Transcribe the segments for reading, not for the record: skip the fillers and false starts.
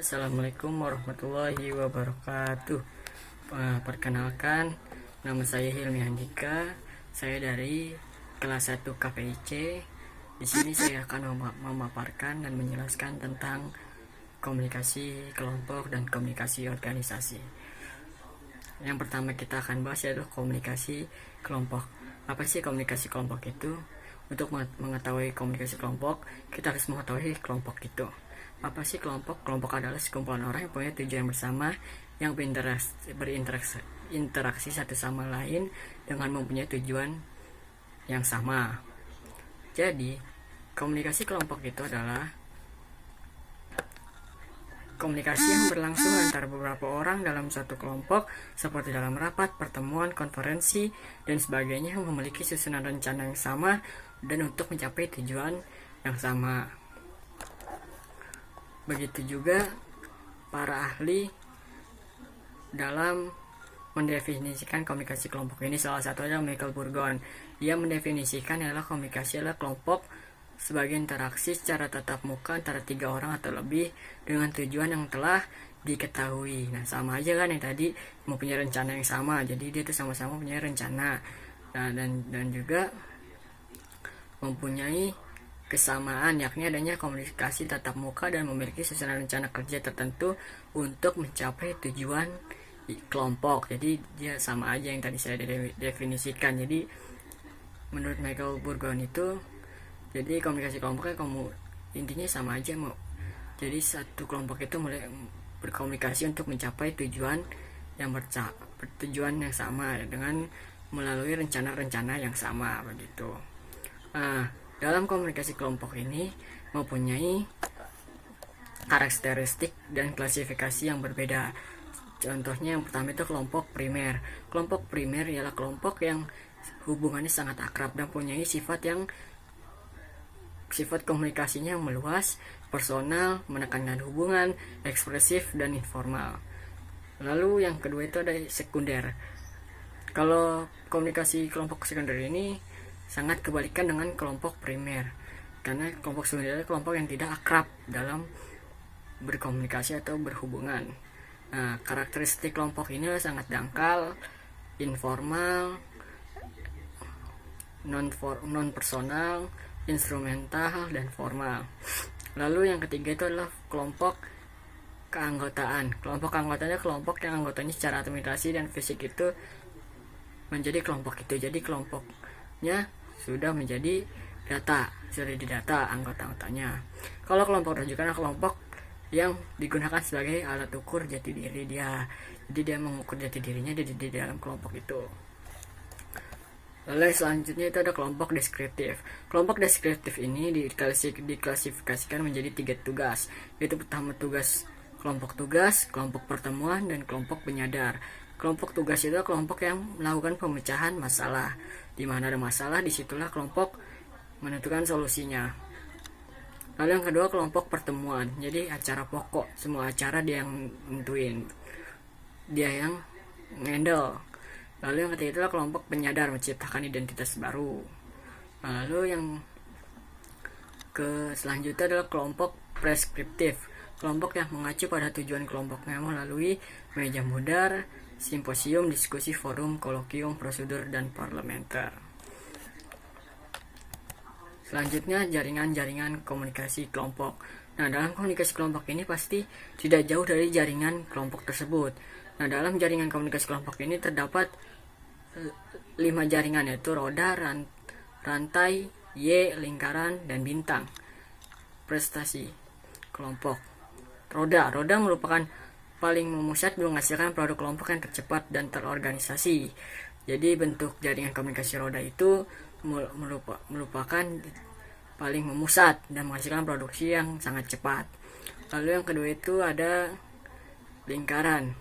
Assalamualaikum warahmatullahi wabarakatuh. Perkenalkan, nama saya Hilmi Handika. Saya dari kelas 1 KPIC. Di sini saya akan memaparkan dan menjelaskan tentang komunikasi kelompok dan komunikasi organisasi. Yang pertama kita akan bahas adalah komunikasi kelompok. Apa sih komunikasi kelompok itu? Untuk mengetahui komunikasi kelompok, kita harus mengetahui kelompok itu. Apa sih kelompok? Kelompok adalah sekumpulan orang yang punya tujuan bersama, yang berinteraksi satu sama lain dengan mempunyai tujuan yang sama. Jadi, komunikasi kelompok itu adalah komunikasi yang berlangsung antara beberapa orang dalam satu kelompok, seperti dalam rapat, pertemuan, konferensi, dan sebagainya, yang memiliki susunan rencana yang sama dan untuk mencapai tujuan yang sama. Begitu juga para ahli dalam mendefinisikan komunikasi kelompok ini. Salah satunya Michael Burgon. Dia mendefinisikan adalah komunikasi adalah kelompok sebagai interaksi secara tatap muka antara 3 orang atau lebih dengan tujuan yang telah diketahui. Nah, sama aja kan yang tadi mempunyai rencana yang sama. Jadi dia itu sama-sama punya rencana. Nah, dan juga mempunyai kesamaan, yakni adanya komunikasi tatap muka dan memiliki susunan rencana kerja tertentu untuk mencapai tujuan kelompok. Jadi dia sama aja yang tadi saya definisikan. Jadi menurut Michael Burgon itu, jadi komunikasi kelompoknya intinya sama aja. Jadi satu kelompok itu mulai berkomunikasi untuk mencapai tujuan yang sama dengan melalui rencana-rencana yang sama begitu. Nah, dalam komunikasi kelompok ini mempunyai karakteristik dan klasifikasi yang berbeda. Contohnya yang pertama itu kelompok primer. Kelompok primer ialah kelompok yang hubungannya sangat akrab dan mempunyai sifat komunikasinya yang meluas, personal, menekankan hubungan, ekspresif, dan informal. Lalu yang kedua itu ada sekunder. Kalau komunikasi kelompok sekunder ini sangat kebalikan dengan kelompok primer, karena kelompok sekunder adalah kelompok yang tidak akrab dalam berkomunikasi atau berhubungan. Nah, karakteristik kelompok ini sangat dangkal, informal, non personal, instrumental, dan formal. Lalu yang ketiga itu adalah kelompok keanggotaan. Kelompok keanggotaan adalah kelompok yang anggotanya secara administrasi dan fisik itu menjadi kelompok itu. Jadi kelompoknya sudah menjadi didata anggota-anggotanya. Kalau kelompok rujukan adalah kelompok yang digunakan sebagai alat ukur jati diri dia. Jadi dia mengukur jati dirinya di dalam kelompok itu. Lalu selanjutnya itu ada kelompok deskriptif. Kelompok deskriptif ini diklasifikasikan menjadi 3 tugas, yaitu pertama kelompok tugas, kelompok pertemuan, dan kelompok penyadar. Kelompok tugas itu kelompok yang melakukan pemecahan masalah. Di mana ada masalah, disitulah kelompok menentukan solusinya. Lalu yang kedua kelompok pertemuan. Jadi acara pokok, semua acara dia yang nentuin, dia yang handle. Lalu yang ketiga itulah kelompok penyadar, menciptakan identitas baru. Lalu yang selanjutnya adalah kelompok preskriptif. Kelompok yang mengacu pada tujuan kelompoknya melalui meja mudar, simposium, diskusi, forum, kolokium, prosedur, dan parlementer. Selanjutnya jaringan-jaringan komunikasi kelompok. Nah, dalam komunikasi kelompok ini pasti tidak jauh dari jaringan kelompok tersebut. Nah, dalam jaringan komunikasi kelompok ini terdapat 5 jaringan, yaitu roda, rantai, Y, lingkaran, dan bintang. Prestasi kelompok. Roda merupakan paling memusat menghasilkan produk kelompok yang tercepat dan terorganisasi. Jadi bentuk jaringan komunikasi roda itu merupakan paling memusat dan menghasilkan produksi yang sangat cepat. Lalu yang kedua itu ada lingkaran.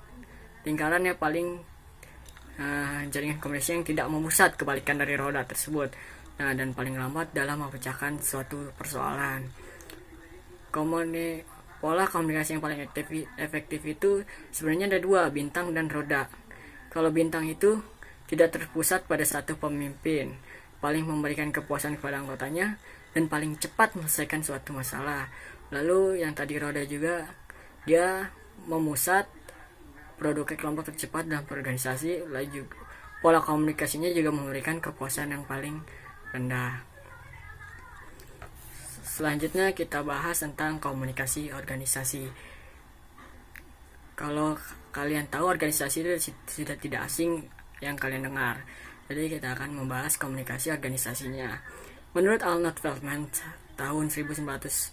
Lingkaran yang paling jaringan komunikasi yang tidak memusat, kebalikan dari roda tersebut. Nah, dan paling lambat dalam memecahkan suatu persoalan. Pola komunikasi yang paling efektif itu sebenarnya ada 2, bintang dan roda. Kalau bintang itu tidak terpusat pada satu pemimpin, paling memberikan kepuasan kepada anggotanya, dan paling cepat menyelesaikan suatu masalah. Lalu yang tadi roda juga dia memusat produk kelompok tercepat dalam organisasi. Lalu pola komunikasinya juga memberikan kepuasan yang paling rendah. Selanjutnya kita bahas tentang komunikasi organisasi. Kalau kalian tahu, organisasi itu sudah tidak asing yang kalian dengar. Jadi kita akan membahas komunikasi organisasinya. Menurut Arnold Feldman tahun 1986,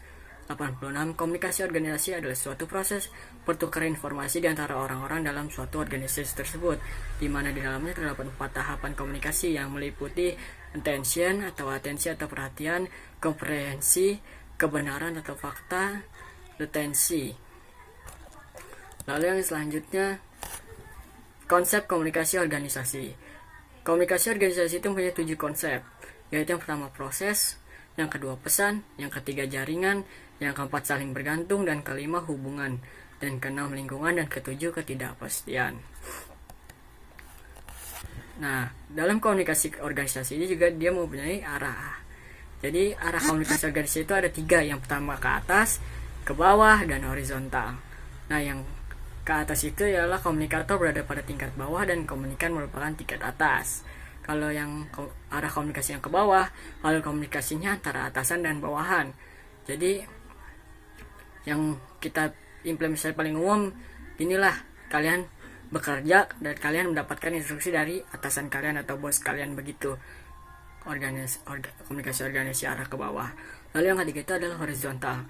komunikasi organisasi adalah suatu proses pertukaran informasi di antara orang-orang dalam suatu organisasi tersebut, di mana di dalamnya terdapat 4 tahapan komunikasi yang meliputi attention atau perhatian, komprehensi, kebenaran atau fakta, retensi. Lalu yang selanjutnya, konsep komunikasi organisasi. Komunikasi organisasi itu mempunyai 7 konsep, yaitu yang pertama proses, yang kedua pesan, yang ketiga jaringan, yang keempat saling bergantung, dan kelima hubungan, dan keenam lingkungan, dan ketujuh ketidakpastian. Nah, dalam komunikasi organisasi ini juga dia mempunyai arah. Jadi arah komunikasi organisasi itu ada 3. Yang pertama ke atas, ke bawah, dan horizontal. Nah, yang ke atas itu ialah komunikator berada pada tingkat bawah dan komunikan merupakan tingkat atas. Kalau yang arah komunikasi yang ke bawah, lalu komunikasinya antara atasan dan bawahan. Jadi yang kita implementasi paling umum, inilah kalian bekerja dan kalian mendapatkan instruksi dari atasan kalian atau bos kalian, begitu komunikasi organisasi arah ke bawah. Lalu yang ketiga itu adalah horizontal.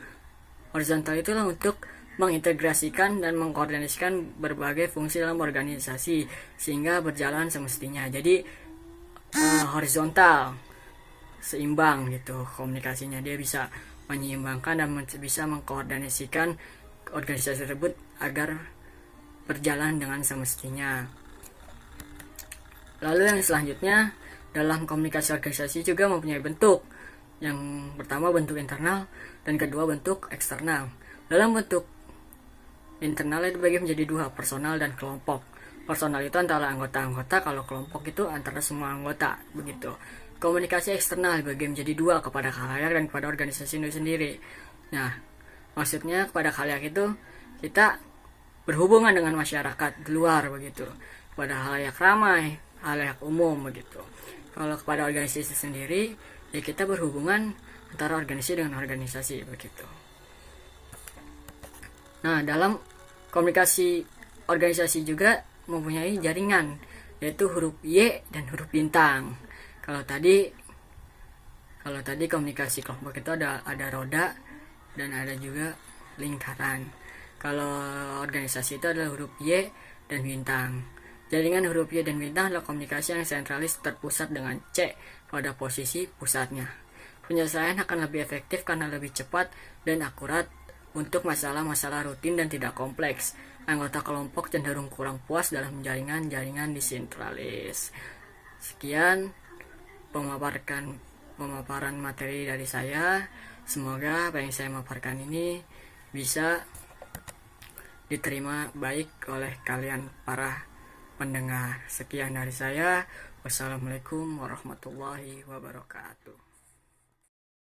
Horizontal itulah untuk mengintegrasikan dan mengkoordinasikan berbagai fungsi dalam organisasi sehingga berjalan semestinya. Jadi horizontal seimbang gitu komunikasinya, dia bisa menyeimbangkan dan bisa mengkoordinasikan organisasi tersebut agar berjalan dengan semestinya. Lalu yang selanjutnya, dalam komunikasi organisasi juga mempunyai bentuk. Yang pertama bentuk internal dan kedua bentuk eksternal. Dalam bentuk internal itu dibagi menjadi 2, personal dan kelompok. Personal itu antara anggota-anggota, kalau kelompok itu antara semua anggota, begitu. Komunikasi eksternal dibagi menjadi 2, kepada khalayak dan kepada organisasi itu sendiri. Nah, maksudnya kepada khalayak itu kita berhubungan dengan masyarakat di luar, begitu, pada khalayak ramai, khalayak umum, begitu. Kalau kepada organisasi sendiri, ya kita berhubungan antara organisasi dengan organisasi, begitu. Nah, dalam komunikasi organisasi juga mempunyai jaringan, yaitu huruf Y dan huruf bintang. Kalau tadi komunikasi kelompok itu ada roda dan ada juga lingkaran. Kalau organisasi itu adalah huruf Y dan bintang. Jaringan huruf Y dan bintang adalah komunikasi yang sentralis terpusat dengan C pada posisi pusatnya. Penyelesaian akan lebih efektif karena lebih cepat dan akurat untuk masalah-masalah rutin dan tidak kompleks. Anggota kelompok cenderung kurang puas dalam jaringan-jaringan desentralis. Sekian pemaparan materi dari saya. Semoga apa yang saya paparkan ini bisa diterima baik oleh kalian para pendengar. Sekian dari saya. Wassalamualaikum warahmatullahi wabarakatuh.